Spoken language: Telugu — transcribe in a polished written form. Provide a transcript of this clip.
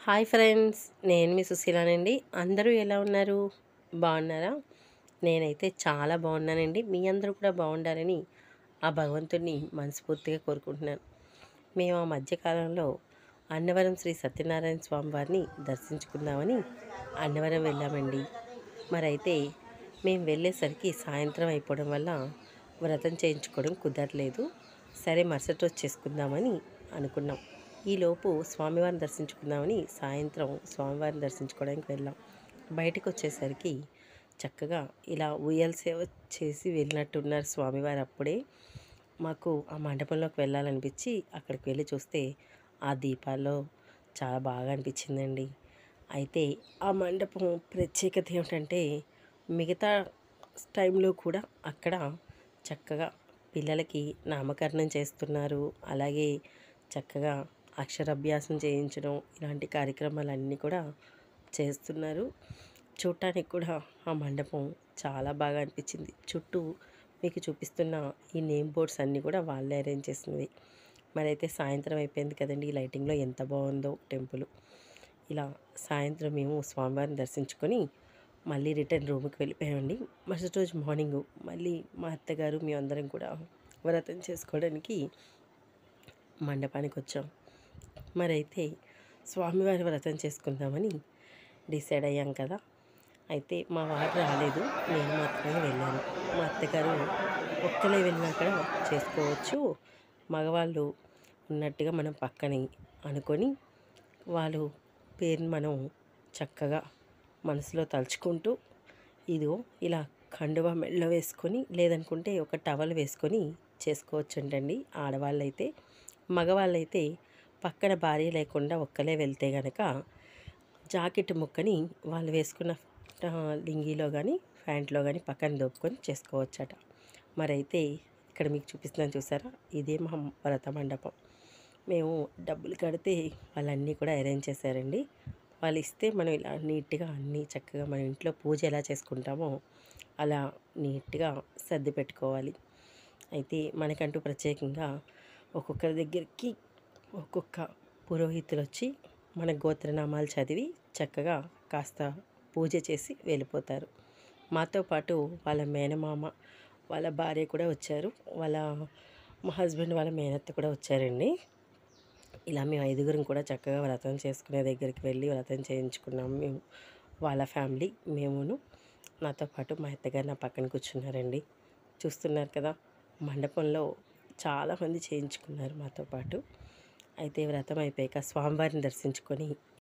హాయ్ ఫ్రెండ్స్, నేను మీ సుశీలానండి. అందరూ ఎలా ఉన్నారు? బాగున్నారా? నేనైతే చాలా బాగున్నానండి. మీ అందరూ కూడా బాగుండాలని ఆ భగవంతుడిని మనస్ఫూర్తిగా కోరుకుంటున్నాను. మేము ఆ మధ్యకాలంలో అన్నవరం శ్రీ సత్యనారాయణ స్వామి వారిని దర్శించుకుందామని అన్నవరం వెళ్ళామండి. మరైతే మేము వెళ్ళేసరికి సాయంత్రం అయిపోవడం వల్ల వ్రతం చేయించుకోవడం కుదరలేదు. సరే, మరుసటి రోజు చేసుకుందామని అనుకున్నాం. ఈలోపు స్వామివారిని దర్శించుకుందామని సాయంత్రం స్వామివారిని దర్శించుకోవడానికి వెళ్ళాం. బయటకు వచ్చేసరికి చక్కగా ఇలా ఉయ్యాల సేవ చేసి వెళ్ళినట్టున్నారు స్వామివారు. అప్పుడే మాకు ఆ మండపంలోకి వెళ్ళాలనిపించి అక్కడికి వెళ్ళి చూస్తే ఆ దీపాల్లో చాలా బాగా అనిపించిందండి. అయితే ఆ మండపం ప్రత్యేకత ఏమిటంటే, మిగతా టైంలో కూడా అక్కడ చక్కగా పిల్లలకి నామకరణం చేస్తున్నారు. అలాగే చక్కగా అక్షరాభ్యాసం చేయించడం, ఇలాంటి కార్యక్రమాలన్నీ కూడా చేస్తున్నారు. చూడటానికి కూడా ఆ మండపం చాలా బాగా అనిపించింది. చుట్టూ మీకు చూపిస్తున్న ఈ నేమ్ బోర్డ్స్ అన్నీ కూడా వాళ్ళే అరేంజ్ చేసినవి. మరైతే సాయంత్రం అయిపోయింది కదండి, ఈ లైటింగ్లో ఎంత బాగుందో టెంపుల్. ఇలా సాయంత్రం మేము స్వామివారిని దర్శించుకొని మళ్ళీ రిటర్న్ రూమ్కి వెళ్ళిపోయామండి. మరుసటి రోజు మార్నింగు మళ్ళీ మా అత్తగారు మేమందరం కూడా వ్రతం చేసుకోవడానికి మండపానికి వచ్చాం. మరైతే స్వామివారి వ్రతం చేసుకుందామని డిసైడ్ అయ్యాం కదా. అయితే మా వారు రాలేదు, నేను మాత్రమే వెళ్ళాను. మా అత్తగారు ఒక్కలే వెళ్ళినా కూడా చేసుకోవచ్చు, మగవాళ్ళు ఉన్నట్టుగా మనం పక్కని అనుకొని వాళ్ళు పేరుని మనం చక్కగా మనసులో తలుచుకుంటూ ఇదిగో ఇలా కండువా మెడలో వేసుకొని, లేదనుకుంటే ఒక టవల్ వేసుకొని చేసుకోవచ్చుంటండి ఆడవాళ్ళైతే. మగవాళ్ళైతే పక్కన భార్య లేకుండా ఒక్కలే వెళ్తే గనక జాకెట్ ముక్కని వాళ్ళు వేసుకున్న లింగిలో కానీ ప్యాంట్లో కానీ పక్కన దొప్పుకొని చేసుకోవచ్చట. మరైతే ఇక్కడ మీకు చూపిస్తున్నాను చూసారా, ఇదే మా వ్రత మండపం. మేము డబ్బులు కడితే వాళ్ళన్నీ కూడా అరేంజ్ చేశారండి. వాళ్ళు ఇస్తే మనం ఇలా నీట్గా అన్నీ చక్కగా మన ఇంట్లో పూజ ఎలా చేసుకుంటామో అలా నీట్గా సర్ది పెట్టుకోవాలి. అయితే మనకంటూ ప్రత్యేకంగా ఒక్కొక్కరి దగ్గరికి ఒక్కొక్క పురోహితులు వచ్చి మన గోత్రనామాలు చదివి చక్కగా కాస్త పూజ చేసి వెళ్ళిపోతారు. మాతో పాటు వాళ్ళ మేనమామ, వాళ్ళ భార్య కూడా వచ్చారు. మా హస్బెండ్ వాళ్ళ మేనత్త కూడా వచ్చారండి. ఇలా మేము ఐదుగురం కూడా చక్కగా వ్రతం చేసుకునే దగ్గరికి వెళ్ళి వ్రతం చేయించుకున్నాము. మేము వాళ్ళ ఫ్యామిలీ, మేమును, నాతో పాటు మా అత్తగారు నా పక్కన కూర్చున్నారండి. చూస్తున్నారు కదా, మండపంలో చాలామంది చేయించుకున్నారు మాతో పాటు. అయితే వ్రతం అయిపోయాక స్వామివారిని దర్శించుకొని